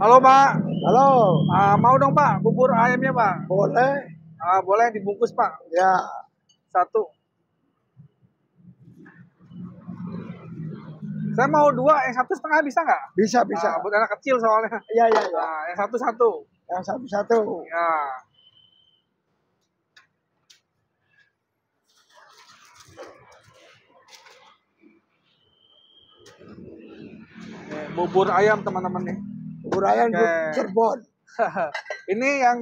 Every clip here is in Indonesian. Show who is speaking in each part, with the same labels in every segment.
Speaker 1: Halo Pak,
Speaker 2: Halo,
Speaker 1: mau dong Pak bubur ayamnya Pak?
Speaker 2: boleh?
Speaker 1: Boleh dibungkus Pak,
Speaker 2: Ya,
Speaker 1: satu. Saya mau dua, yang satu setengah bisa nggak?
Speaker 2: bisa.
Speaker 1: Buat anak kecil soalnya.
Speaker 2: Iya.
Speaker 1: Yang satu satu.
Speaker 2: Yang satu-satu.
Speaker 1: Ya. Bubur ayam teman-teman nih.
Speaker 2: Bubur ayam Cirebon.
Speaker 1: Ini yang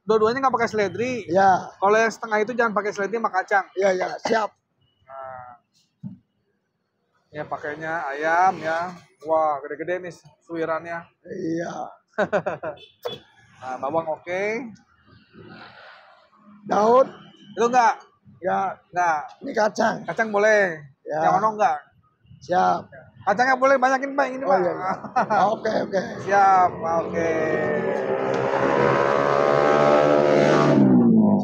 Speaker 1: dua-duanya nggak pakai seledri.
Speaker 2: Ya.
Speaker 1: Kalau yang setengah itu jangan pakai seledri sama kacang.
Speaker 2: Iya, siap.
Speaker 1: Nah, ya pakainya ayam ya. Wah, gede-gede nih suirannya.
Speaker 2: Iya.
Speaker 1: Nah, bawang oke.
Speaker 2: Daun?
Speaker 1: Itu enggak?
Speaker 2: Ya.
Speaker 1: Enggak.
Speaker 2: Ini kacang.
Speaker 1: Kacang boleh.
Speaker 2: Ya.
Speaker 1: Yang ono enggak?
Speaker 2: Siap.
Speaker 1: Kacangnya boleh banyakin Pak ini Pak.
Speaker 2: Iya. Oke.
Speaker 1: Siap, oke.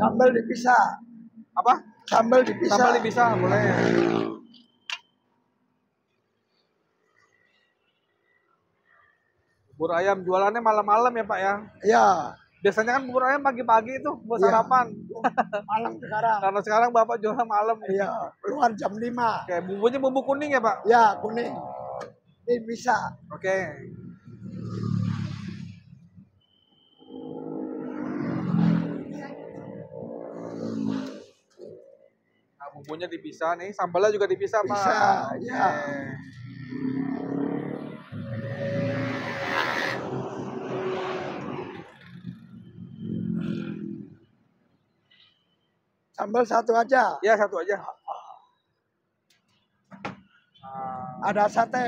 Speaker 2: Sambal dipisah.
Speaker 1: Apa?
Speaker 2: Sambal dipisah.
Speaker 1: Sambal dipisah boleh. Bubur ayam jualannya malam-malam ya Pak ya?
Speaker 2: Iya.
Speaker 1: Biasanya kan bubur ayam pagi-pagi itu buat sarapan.
Speaker 2: Malam sekarang.
Speaker 1: Karena sekarang Bapak jualan malam.
Speaker 2: Iya, keluar jam 5.
Speaker 1: Oke, bumbunya bumbu kuning ya Pak?
Speaker 2: Ya, kuning. Ini bisa.
Speaker 1: Oke. Nah, bumbunya dipisah nih, sambalnya juga dipisah Pak.
Speaker 2: Bisa,
Speaker 1: Oke.
Speaker 2: ya. Sambal satu aja.
Speaker 1: Ya, satu aja.
Speaker 2: Ada sate.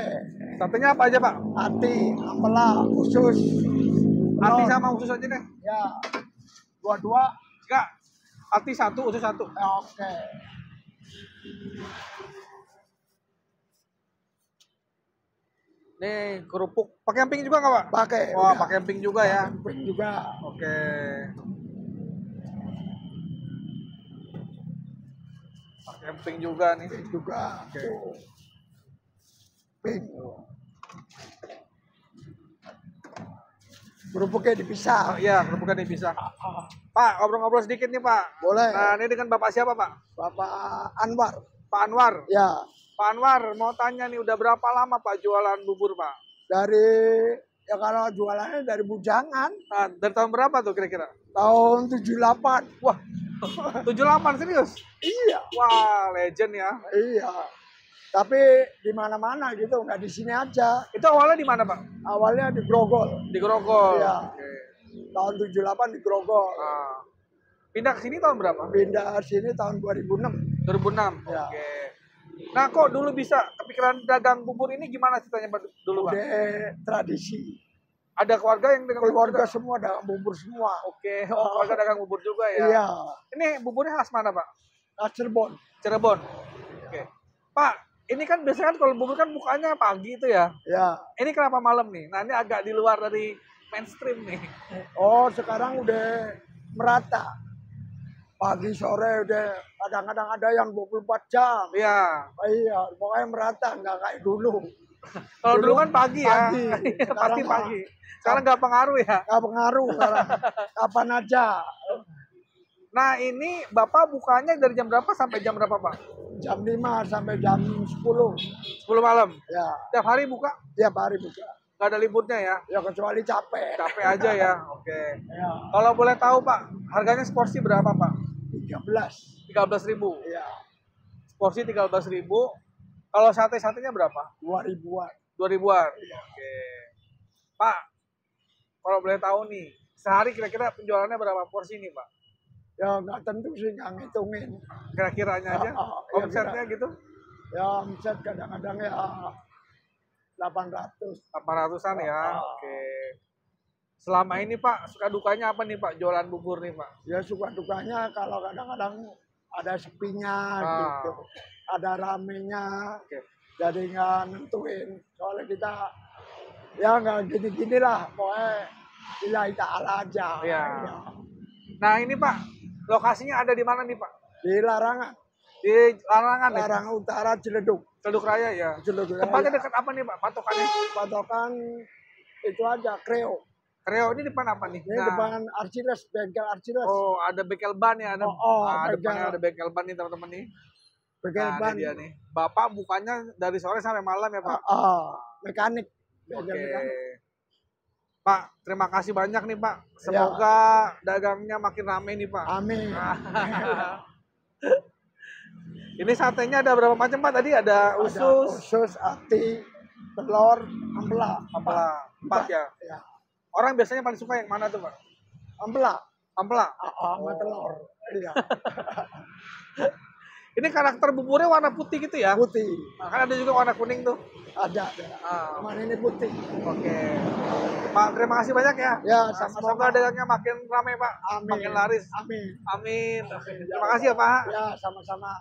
Speaker 1: Satenya apa aja Pak?
Speaker 2: Hati, ampela, usus.
Speaker 1: Hati sama usus aja deh.
Speaker 2: Ya. Dua-dua.
Speaker 1: Enggak. Hati satu, usus satu.
Speaker 2: Oke.
Speaker 1: Nih kerupuk. Pakai emping juga nggak Pak?
Speaker 2: Pakai.
Speaker 1: Wah,
Speaker 2: udah.
Speaker 1: pakai emping juga ya.
Speaker 2: Emping juga.
Speaker 1: Oke. Pakai emping juga nih.
Speaker 2: Emping juga.
Speaker 1: Oke.
Speaker 2: Emping. Kerupuknya dipisah.
Speaker 1: Iya, kerupuknya nih bisa. Pak, ngobrol-ngobrol sedikit nih Pak.
Speaker 2: Boleh.
Speaker 1: Nah, ini dengan Bapak siapa Pak?
Speaker 2: Bapak Anwar.
Speaker 1: Pak Anwar.
Speaker 2: Ya.
Speaker 1: Pak Anwar, mau tanya nih, udah berapa lama Pak jualan bubur Pak?
Speaker 2: Dari, ya kalau jualannya dari bujangan.
Speaker 1: Nah, dari tahun berapa tuh kira-kira?
Speaker 2: Tahun 78.
Speaker 1: Wah, 78 serius?
Speaker 2: Iya.
Speaker 1: Wah, legend ya.
Speaker 2: Iya. Tapi di mana-mana gitu, nggak di sini aja.
Speaker 1: Itu awalnya di mana Pak?
Speaker 2: Awalnya di Grogol.
Speaker 1: Di Grogol.
Speaker 2: Iya.
Speaker 1: Oke.
Speaker 2: Tahun 78 di Grogol.
Speaker 1: Nah, pindah ke sini tahun berapa?
Speaker 2: Pindah sini tahun 2006.
Speaker 1: 2006.
Speaker 2: Ya.
Speaker 1: Oke. Nah, kok dulu bisa kepikiran dagang bubur ini gimana ceritanya Pak dulu Pak?
Speaker 2: Udah tradisi.
Speaker 1: Ada keluarga yang dagang bubur
Speaker 2: Keluarga
Speaker 1: juga?
Speaker 2: semua dagang bubur semua.
Speaker 1: Oke, keluarga dagang bubur juga ya.
Speaker 2: Iya.
Speaker 1: Ini buburnya khas mana Pak?
Speaker 2: Khas Cirebon.
Speaker 1: Cirebon. Oke. Pak, ini kan biasanya kan kalau bubur kan bukanya pagi itu ya.
Speaker 2: Ya.
Speaker 1: Ini kenapa malam nih? Nah, ini agak di luar dari mainstream nih.
Speaker 2: Oh, sekarang udah merata. Pagi sore udah kadang-kadang ada yang 24 jam.
Speaker 1: Iya.
Speaker 2: Iya, pokoknya merata, nggak kayak dulu.
Speaker 1: Kalau dulu kan pagi ya.
Speaker 2: Pagi.
Speaker 1: Pasti pagi. Sekarang nggak pengaruh ya.
Speaker 2: Nggak pengaruh sekarang. Kapan aja.
Speaker 1: Nah, ini Bapak bukanya dari jam berapa sampai jam berapa, Pak?
Speaker 2: Jam 5 sampai jam 10.
Speaker 1: 10 malam.
Speaker 2: Ya,
Speaker 1: Tiap hari buka?
Speaker 2: tiap hari buka.
Speaker 1: Nggak ada liburnya ya?
Speaker 2: Ya kecuali capek.
Speaker 1: Capek aja ya. Oke.
Speaker 2: Ya,
Speaker 1: Kalau boleh tahu, Pak, harganya seporsi berapa, Pak?
Speaker 2: 13.
Speaker 1: 13.000.
Speaker 2: Ya,
Speaker 1: Porsi 13.000. Kalau sate-satenya berapa?
Speaker 2: 2.000-an.
Speaker 1: 2.000-an. Oke. Pak, kalau boleh tahu nih, sehari kira-kira penjualannya berapa porsi nih, Pak?
Speaker 2: Ya nggak tentu sih, nggak ngitungin.
Speaker 1: Kira-kiranya aja.
Speaker 2: Ya,
Speaker 1: Omsetnya gitu?
Speaker 2: Ya omset kadang-kadang ya 800.
Speaker 1: 800-an ya. Oke. Selama ini Pak, suka dukanya apa nih Pak jualan bubur nih Pak?
Speaker 2: Ya suka dukanya kalau kadang-kadang ada sepinya gitu. Ada ramenya.
Speaker 1: Oke.
Speaker 2: Jadi nggak nentuin. Soalnya kita ya nggak gini-gini lah. Pokoknya lillahi ta'ala aja.
Speaker 1: Iya.
Speaker 2: Ya.
Speaker 1: Nah ini Pak, lokasinya ada di mana nih Pak?
Speaker 2: Di Larangan.
Speaker 1: Di Larangan ya?
Speaker 2: Larangan Utara Ciledug.
Speaker 1: Ciledug Raya ya?
Speaker 2: Ciledug Raya.
Speaker 1: Tempatnya dekat apa nih Pak patokannya?
Speaker 2: Patokan itu aja, Kreo.
Speaker 1: Kreo ini depan apa nih?
Speaker 2: Ini depan Arciles, bengkel Arciles.
Speaker 1: Oh, ada bengkel ban ya, ada. Depannya ada bengkel ban nih teman-teman nih.
Speaker 2: Bengkel
Speaker 1: Nah,
Speaker 2: ban.
Speaker 1: ini dia nih. Bapak bukanya dari sore sampai malam ya, Pak?
Speaker 2: Mekanik.
Speaker 1: Oke.
Speaker 2: Mekanik.
Speaker 1: Pak, terima kasih banyak nih, Pak. Semoga dagangnya makin rame nih, Pak.
Speaker 2: Amin.
Speaker 1: Ini satenya ada berapa macam, Pak? Tadi ada usus,
Speaker 2: usus, ati, telur, ampela.
Speaker 1: Empat ya?
Speaker 2: Ya.
Speaker 1: Orang biasanya paling suka yang mana tuh, Pak?
Speaker 2: Ampela.
Speaker 1: Ampela?
Speaker 2: Sama telur. Iya.
Speaker 1: Ini karakter buburnya warna putih gitu ya?
Speaker 2: Putih.
Speaker 1: Nah, kan ada juga warna kuning tuh.
Speaker 2: Ada. Cuman ini putih.
Speaker 1: Oke. Pak, terima kasih banyak ya.
Speaker 2: Ya,
Speaker 1: semoga dagangnya makin ramai, Pak.
Speaker 2: Amin.
Speaker 1: Makin laris.
Speaker 2: Amin.
Speaker 1: Amin. Terima kasih ya, Pak.
Speaker 2: Ya, sama-sama.